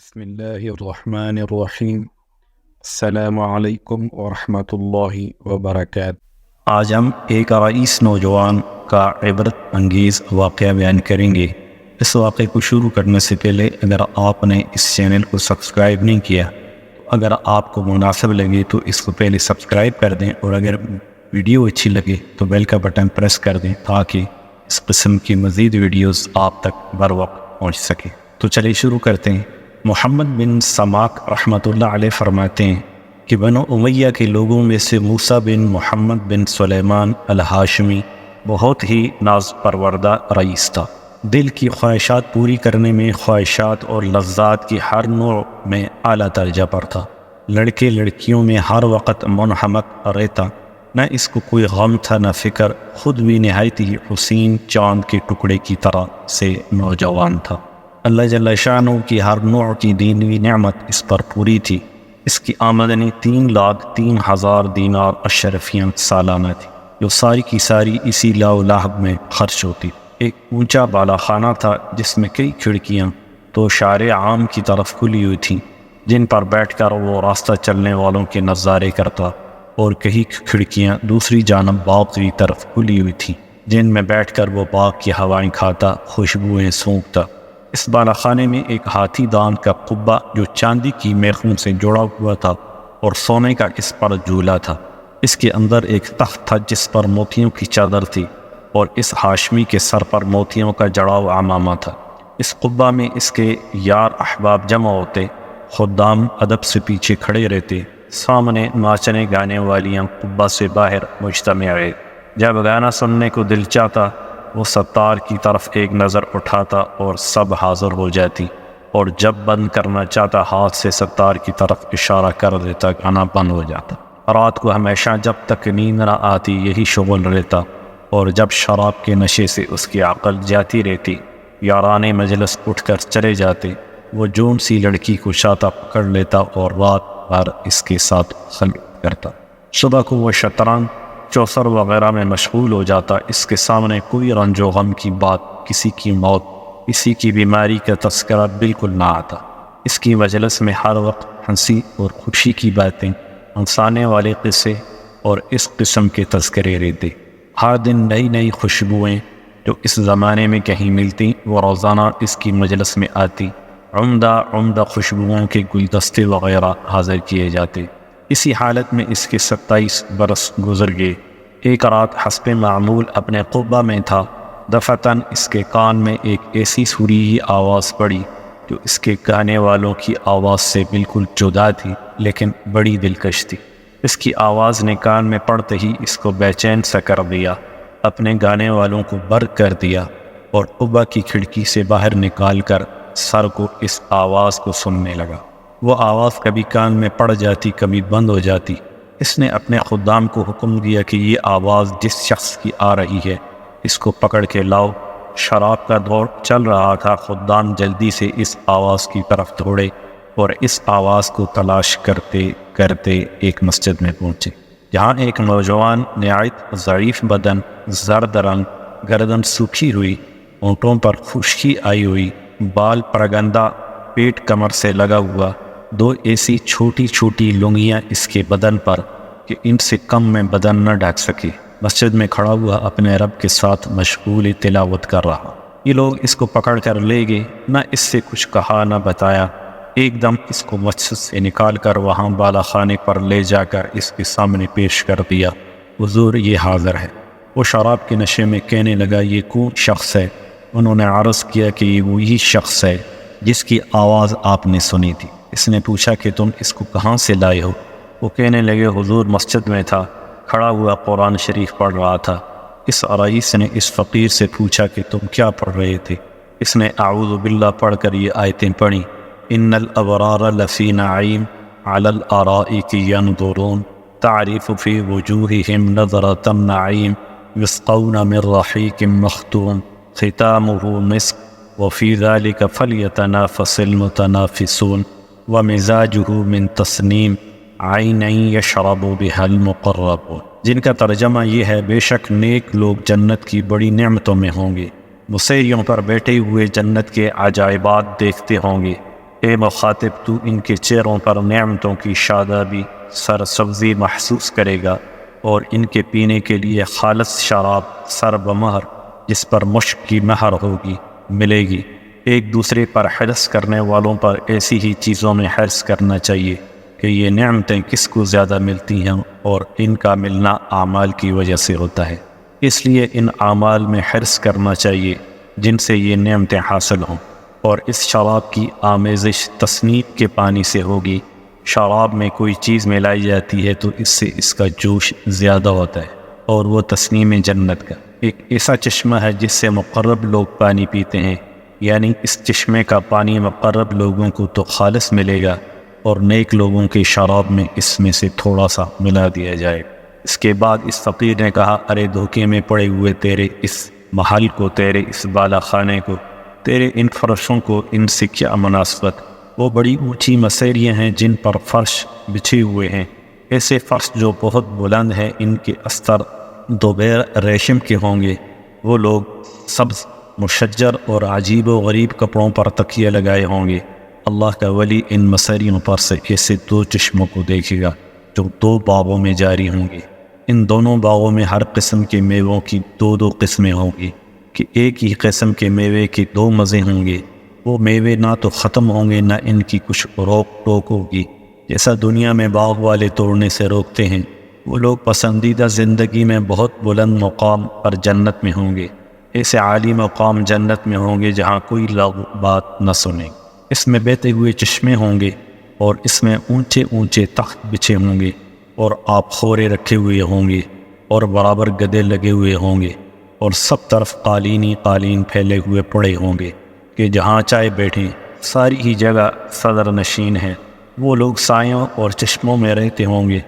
بسم اللہ الرحمن الرحیم۔ السلام علیکم ورحمۃ اللہ وبرکاتہ۔ آج ہم ایک رئیس نوجوان کا عبرت انگیز واقعہ بیان کریں گے۔ اس واقعے کو شروع کرنے سے پہلے اگر آپ نے اس چینل کو سبسکرائب نہیں کیا تو اگر آپ کو مناسب لگے تو اس کو پہلے سبسکرائب کر دیں، اور اگر ویڈیو اچھی لگے تو بیل کا بٹن پریس کر دیں تاکہ اس قسم کی مزید ویڈیوز آپ تک بر وقت پہنچ سکے۔ تو چلیے شروع کرتے ہیں۔ محمد بن سماک رحمۃ اللہ علیہ فرماتے ہیں کہ بنو امیہ کے لوگوں میں سے موسیٰ بن محمد بن سلیمان الہاشمی بہت ہی ناز پروردہ رئیس تھا۔ دل کی خواہشات پوری کرنے میں، خواہشات اور لذات کی ہر نوع میں اعلیٰ درجہ پر تھا۔ لڑکے لڑکیوں میں ہر وقت منہمک رہتا، نہ اس کو کوئی غم تھا نہ فکر، خود بھی نہایت ہی حسین چاند کے ٹکڑے کی طرح سے نوجوان تھا۔ اللہ جل شانہ کی ہر نوع کی دینوی نعمت اس پر پوری تھی۔ اس کی آمدنی 3,03,000 دینار اشرفیاں سالانہ تھی، جو ساری کی ساری اسی لا و لہب میں خرچ ہوتی۔ ایک اونچا بالا خانہ تھا جس میں کئی کھڑکیاں تو شارع عام کی طرف کھلی ہوئی تھیں، جن پر بیٹھ کر وہ راستہ چلنے والوں کے نظارے کرتا، اور کئی کھڑکیاں دوسری جانب باغ کی طرف کھلی ہوئی تھیں، جن میں بیٹھ کر وہ باغ کی ہوائیں کھاتا، خوشبوئیں سونگتا۔ اس بالا خانے میں ایک ہاتھی دان کا قبہ جو چاندی کی میخوں سے جڑا ہوا تھا اور سونے کا اس پر جھولا تھا۔ اس کے اندر ایک تخت تھا جس پر موتیوں کی چادر تھی، اور اس ہاشمی کے سر پر موتیوں کا جڑاؤ عمامہ تھا۔ اس قبہ میں اس کے یار احباب جمع ہوتے، خدام ادب سے پیچھے کھڑے رہتے، سامنے ناچنے گانے والیاں قبہ سے باہر مجتمع رہے۔ جب گانا سننے کو دل چاہتا وہ ستار کی طرف ایک نظر اٹھاتا اور سب حاضر ہو جاتی، اور جب بند کرنا چاہتا ہاتھ سے ستار کی طرف اشارہ کر دیتا، گانا بند ہو جاتا۔ رات کو ہمیشہ جب تک نیند نہ آتی یہی شغل رہتا، اور جب شراب کے نشے سے اس کی عقل جاتی رہتی، یاران مجلس اٹھ کر چلے جاتے، وہ جون سی لڑکی کو چاہتا پکڑ لیتا اور رات بھر اس کے ساتھ خلوت کرتا۔ صبح کو وہ شطرنج، چوسر وغیرہ میں مشغول ہو جاتا۔ اس کے سامنے کوئی رنج و غم کی بات، کسی کی موت، کسی کی بیماری کا تذکرہ بالکل نہ آتا۔ اس کی مجلس میں ہر وقت ہنسی اور خوشی کی باتیں، ہنسانے والے قصے اور اس قسم کے تذکرے رہتے۔ ہر دن نئی نئی خوشبوئیں جو اس زمانے میں کہیں ملتی وہ روزانہ اس کی مجلس میں آتی۔ عمدہ خوشبوؤں کے گلدستے وغیرہ حاضر کیے جاتے۔ اسی حالت میں اس کے 27 برس گزر گئے۔ ایک رات حسب معمول اپنے قبہ میں تھا، دفعتاً اس کے کان میں ایک ایسی سریلی آواز پڑی جو اس کے گانے والوں کی آواز سے بالکل جدا تھی، لیکن بڑی دلکش تھی۔ اس کی آواز نے کان میں پڑتے ہی اس کو بے چین سا کر دیا، اپنے گانے والوں کو برق کر دیا، اور قبہ کی کھڑکی سے باہر نکال کر سر کو اس آواز کو سننے لگا۔ وہ آواز کبھی کان میں پڑ جاتی، کبھی بند ہو جاتی۔ اس نے اپنے خدام کو حکم دیا کہ یہ آواز جس شخص کی آ رہی ہے اس کو پکڑ کے لاؤ۔ شراب کا دور چل رہا تھا۔ خدام جلدی سے اس آواز کی طرف دوڑے اور اس آواز کو تلاش کرتے کرتے ایک مسجد میں پہنچے، جہاں ایک نوجوان نہایت ضعیف بدن، زرد رنگ، گردن سوکھی ہوئی، ہونٹوں پر خشکی آئی ہوئی، بال پرگندہ، پیٹ کمر سے لگا ہوا، دو ایسی چھوٹی چھوٹی لنگیاں اس کے بدن پر کہ ان سے کم میں بدن نہ ڈھک سکے، مسجد میں کھڑا ہوا اپنے رب کے ساتھ مشغول تلاوت کر رہا۔ یہ لوگ اس کو پکڑ کر لے گئے، نہ اس سے کچھ کہا نہ بتایا۔ ایک دم اس کو مسجد سے نکال کر وہاں بالا خانے پر لے جا کر اس کے سامنے پیش کر دیا۔ حضور، یہ حاضر ہے۔ وہ شراب کے نشے میں کہنے لگا، یہ کون شخص ہے؟ انہوں نے عرض کیا کہ یہ وہی شخص ہے جس کی آواز آپ نے سنی تھی۔ اس نے پوچھا کہ تم اس کو کہاں سے لائے ہو؟ وہ کہنے لگے، حضور مسجد میں تھا، کھڑا ہوا قرآن شریف پڑھ رہا تھا۔ اس رئیس نے اس فقیر سے پوچھا کہ تم کیا پڑھ رہے تھے؟ اس نے اعوذ باللہ پڑھ کر یہ آیتیں پڑھیں، ان الابرار لفی نعیم علی الارائک ینظرون تعرف فی وجوہہم نظرۃ النعیم یسقون من رحیق مختوم ختامہ مسک وفی ذلک فلیتنافس المتنافسون ومزاجہ من تسنیم عینا یشرب بها المقربون۔ جن کا ترجمہ یہ ہے، بے شک نیک لوگ جنت کی بڑی نعمتوں میں ہوں گے، مسیریوں پر بیٹھے ہوئے جنت کے عجائبات دیکھتے ہوں گے، اے مخاطب، تو ان کے چہروں پر نعمتوں کی شادابی، سرسبزی محسوس کرے گا، اور ان کے پینے کے لیے خالص شراب سر بمہر، جس پر مشک کی مہر ہوگی، ملے گی۔ ایک دوسرے پر حرص کرنے والوں پر ایسی ہی چیزوں میں حرص کرنا چاہیے کہ یہ نعمتیں کس کو زیادہ ملتی ہیں، اور ان کا ملنا اعمال کی وجہ سے ہوتا ہے۔ اس لیے ان اعمال میں حرص کرنا چاہیے جن سے یہ نعمتیں حاصل ہوں، اور اس شراب کی آمیزش تصنیف کے پانی سے ہوگی۔ شراب میں کوئی چیز ملائی جاتی ہے تو اس سے اس کا جوش زیادہ ہوتا ہے، اور وہ تسنیم جنت کا ایک ایسا چشمہ ہے جس سے مقرب لوگ پانی پیتے ہیں، یعنی اس چشمے کا پانی مقرب لوگوں کو تو خالص ملے گا، اور نیک لوگوں کی شراب میں اس میں سے تھوڑا سا ملا دیا جائے۔ اس کے بعد اس فقیر نے کہا، ارے دھوکے میں پڑے ہوئے تیرے اس محل کو، تیرے اس بالا خانے کو، تیرے ان فرشوں کو، ان سے کیا مناسبت؟ وہ بڑی اونچی مسیریاں ہیں جن پر فرش بچھے ہوئے ہیں، ایسے فرش جو بہت بلند ہیں، ان کے استر دوبیر ریشم کے ہوں گے۔ وہ لوگ سبز، مشجر اور عجیب و غریب کپڑوں پر تکیے لگائے ہوں گے۔ اللہ کا ولی ان مسیریوں پر سے ایسے دو چشموں کو دیکھے گا جو دو باغوں میں جاری ہوں گے۔ ان دونوں باغوں میں ہر قسم کے میووں کی دو دو قسمیں ہوں گی کہ ایک ہی قسم کے میوے کے دو مزے ہوں گے۔ وہ میوے نہ تو ختم ہوں گے، نہ ان کی کچھ روک ٹوک ہوگی۔ جیسا دنیا میں باغ والے توڑنے سے روکتے ہیں، وہ لوگ پسندیدہ زندگی میں بہت بلند مقام پر جنت میں ہوں گے۔ ایسے عالی مقام جنت میں ہوں گے جہاں کوئی لغو بات نہ سنے۔ اس میں بہتے ہوئے چشمے ہوں گے، اور اس میں اونچے اونچے تخت بچھے ہوں گے، اور آب خورے رکھے ہوئے ہوں گے، اور برابر گدے لگے ہوئے ہوں گے، اور سب طرف قالینی قالین پھیلے ہوئے پڑے ہوں گے کہ جہاں چاہے بیٹھیں۔ ساری ہی جگہ صدر نشین ہے۔ وہ لوگ سایوں اور چشموں میں رہتے ہوں گے۔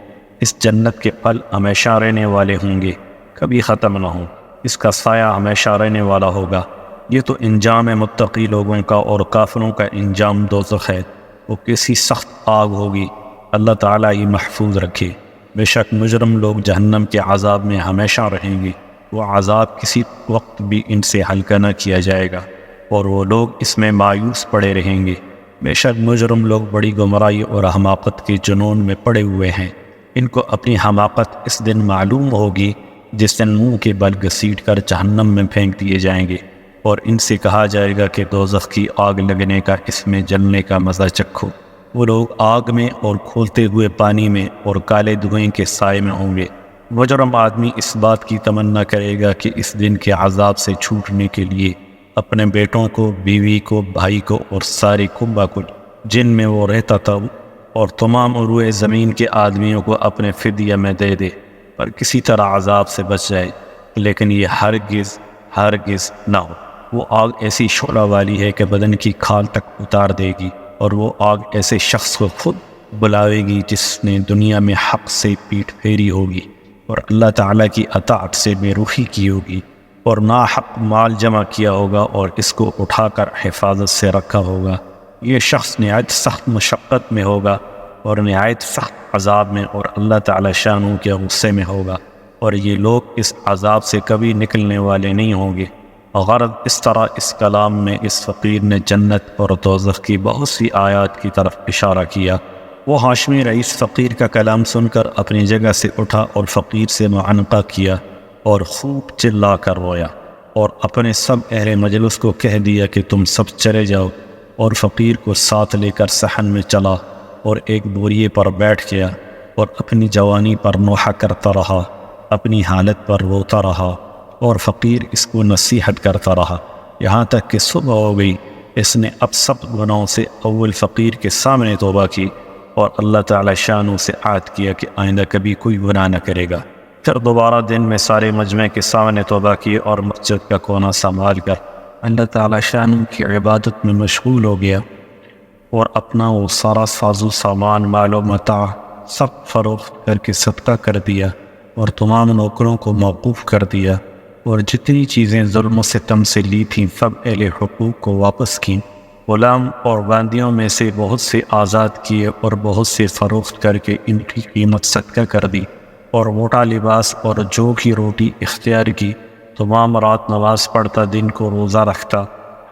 اس جنت کے پھل ہمیشہ رہنے والے ہوں گے، کبھی ختم نہ ہوں۔ اس کا سایہ ہمیشہ رہنے والا ہوگا۔ یہ تو انجام متقی لوگوں کا، اور کافروں کا انجام دوزخ ہے۔ وہ کیسی سخت آگ ہوگی، اللہ تعالیٰ ہی محفوظ رکھے۔ بے شک مجرم لوگ جہنم کے عذاب میں ہمیشہ رہیں گے۔ وہ عذاب کسی وقت بھی ان سے ہلکا نہ کیا جائے گا، اور وہ لوگ اس میں مایوس پڑے رہیں گے۔ بے شک مجرم لوگ بڑی گمراہی اور حماقت کے جنون میں پڑے ہوئے ہیں۔ ان کو اپنی حماقت اس دن معلوم ہوگی جس دن منہ کے بل گھسیٹ کر جہنم میں پھینک دیے جائیں گے، اور ان سے کہا جائے گا کہ دوزخ کی آگ لگنے کا، اس میں جلنے کا مزہ چکھو۔ وہ لوگ آگ میں اور کھولتے ہوئے پانی میں اور کالے دھوئیں کے سائے میں ہوں گے۔ مجرم آدمی اس بات کی تمنا کرے گا کہ اس دن کے عذاب سے چھوٹنے کے لیے اپنے بیٹوں کو، بیوی کو، بھائی کو اور ساری کنبہ کو جن میں وہ رہتا تھا اور تمام عروے زمین کے آدمیوں کو اپنے فدیہ میں دے دے، پر کسی طرح عذاب سے بچ جائے، لیکن یہ ہرگز نہ ہو۔ وہ آگ ایسی شعلہ والی ہے کہ بدن کی کھال تک اتار دے گی، اور وہ آگ ایسے شخص کو خود بلاوے گی جس نے دنیا میں حق سے پیٹھ پھیری ہوگی، اور اللہ تعالیٰ کی اطاعت سے بے رخی کی ہوگی، اور ناحق مال جمع کیا ہوگا اور اس کو اٹھا کر حفاظت سے رکھا ہوگا۔ یہ شخص نہایت سخت مشقت میں ہوگا، اور نہایت سخت عذاب میں، اور اللہ تعالیٰ شانوں کے غصے میں ہوگا، اور یہ لوگ اس عذاب سے کبھی نکلنے والے نہیں ہوں گے۔ غرض اس طرح اس کلام میں اس فقیر نے جنت اور دوزخ کی بہت سی آیات کی طرف اشارہ کیا۔ وہ ہاشمی رئیس فقیر کا کلام سن کر اپنی جگہ سے اٹھا اور فقیر سے معانقہ کیا اور خوب چلا کر رویا، اور اپنے سب اہل مجلس کو کہہ دیا کہ تم سب چلے جاؤ، اور فقیر کو ساتھ لے کر صحن میں چلا اور ایک بوریے پر بیٹھ گیا، اور اپنی جوانی پر نوحہ کرتا رہا، اپنی حالت پر روتا رہا، اور فقیر اس کو نصیحت کرتا رہا یہاں تک کہ صبح ہو گئی۔ اس نے اب سب گناہوں سے اول فقیر کے سامنے توبہ کی، اور اللہ تعالی شانوں سے عہد کیا کہ آئندہ کبھی کوئی گناہ نہ کرے گا۔ پھر دوبارہ دن میں سارے مجمع کے سامنے توبہ کی، اور مسجد کا کونا سنبھال کر اللہ تعالی شانوں کی عبادت میں مشغول ہو گیا، اور اپنا وہ سارا ساز و سامان، مال و متاع سب فروخت کر کے صدقہ کر دیا، اور تمام نوکروں کو موقوف کر دیا، اور جتنی چیزیں ظلم و ستم سے لی تھیں سب اہل حقوق کو واپس کیں۔ غلام اور باندیوں میں سے بہت سے آزاد کیے، اور بہت سے فروخت کر کے ان کی قیمت صدقہ کر دی، اور موٹا لباس اور جو کی روٹی اختیار کی۔ تمام رات نماز پڑھتا، دن کو روزہ رکھتا،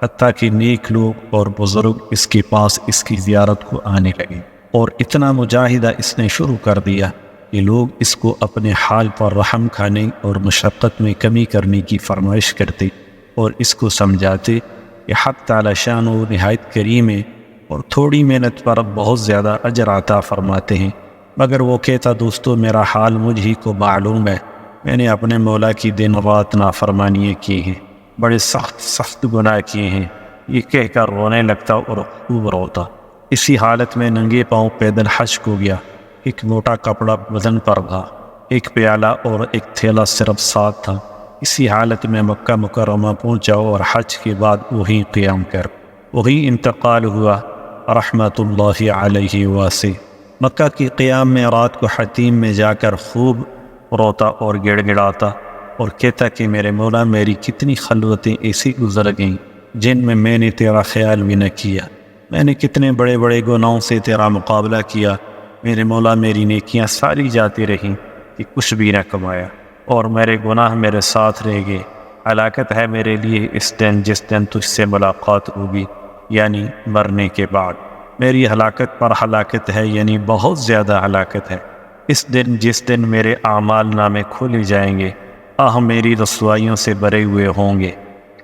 حتیٰ کہ نیک لوگ اور بزرگ اس کے پاس اس کی زیارت کو آنے لگے، اور اتنا مجاہدہ اس نے شروع کر دیا کہ لوگ اس کو اپنے حال پر رحم کھانے اور مشقت میں کمی کرنے کی فرمائش کرتے اور اس کو سمجھاتے کہ حق تعالی شان و نہایت کریم ہے اور تھوڑی محنت پر بہت زیادہ اجر عطا فرماتے ہیں۔ مگر وہ کہتا دوستو میرا حال مجھ ہی کو معلوم ہے، میں نے اپنے مولا کی دن رات نافرمانیاں کی ہیں، بڑے سخت گناہ کیے ہیں، یہ کہہ کر رونے لگتا اور خوب روتا۔ اسی حالت میں ننگے پاؤں پیدل حج کو گیا، ایک موٹا کپڑا بدن پر تھا، ایک پیالہ اور ایک تھیلا صرف ساتھ تھا۔ اسی حالت میں مکہ مکرمہ پہنچا اور حج کے بعد وہیں قیام کر وہی انتقال ہوا رحمت اللہ علیہ واسع۔ مکہ کی قیام میں رات کو حتیم میں جا کر خوب روتا اور گڑ گڑاتا اور کہتا کہ میرے مولا میری کتنی خلوتیں ایسی گزر گئیں جن میں نے تیرا خیال بھی نہ کیا، میں نے کتنے بڑے بڑے گناہوں سے تیرا مقابلہ کیا، میرے مولا میری نیکیاں ساری جاتی رہیں کہ کچھ بھی نہ کمایا، اور میرے گناہ میرے ساتھ رہ گئے۔ ہلاکت ہے میرے لیے اس دن جس دن تجھ سے ملاقات ہوگی، یعنی مرنے کے بعد۔ میری ہلاکت پر ہلاکت ہے، یعنی بہت زیادہ ہلاکت ہے۔ اس دن جس دن میرے اعمال نامے کھولے جائیں گے، میری رسوائیوں سے بھرے ہوئے ہوں گے،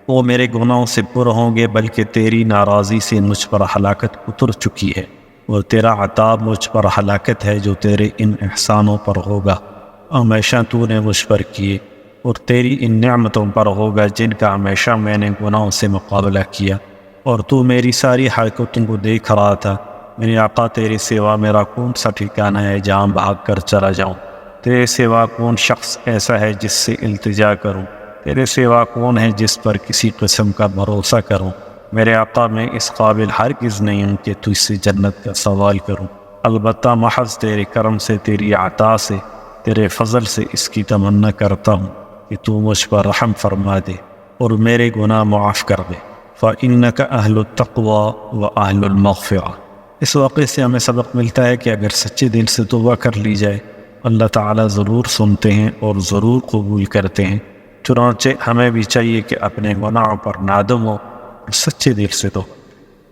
وہ میرے گناہوں سے پر ہوں گے، بلکہ تیری ناراضی سے مجھ پر ہلاکت اتر چکی ہے، اور تیرا عطاب مجھ پر ہلاکت ہے جو تیرے ان احسانوں پر ہوگا ہمیشہ تو نے مجھ پر کیے، اور تیری ان نعمتوں پر ہوگا جن کا ہمیشہ میں نے گناہوں سے مقابلہ کیا، اور تو میری ساری حرکتوں کو دیکھ رہا تھا۔ میرے آقا تیرے سوا میرا کون سا ٹھکانہ ہے جہاں بھاگ کر چلا جاؤں؟ تیرے سوا کون شخص ایسا ہے جس سے التجا کروں؟ تیرے سوا کون ہے جس پر کسی قسم کا بھروسہ کروں؟ میرے آقا میں اس قابل ہرگز نہیں ہوں کہ تجھ سے جنت کا سوال کروں، البتہ محض تیرے کرم سے، تیری عطا سے، تیرے فضل سے اس کی تمنا کرتا ہوں کہ تو مجھ پر رحم فرما دے اور میرے گناہ معاف کر دے۔ فَإِنَّكَ أَهْلُ التَّقْوَى وَأَهْلُ الْمَغْفِرَةِ۔ اس واقعے سے ہمیں سبق ملتا ہے کہ اگر سچے دل سے توبہ کر لی جائے، اللہ تعالیٰ ضرور سنتے ہیں اور ضرور قبول کرتے ہیں۔ چنانچہ ہمیں بھی چاہیے کہ اپنے گناہوں پر نادم ہو اور سچے دل سے تو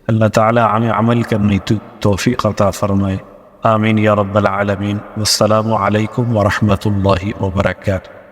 اللہ تعالیٰ ہمیں عمل کرنے کی توفیق عطا فرمائے۔ آمین یا رب العالمین۔ والسلام علیکم ورحمۃ اللہ وبرکاتہ۔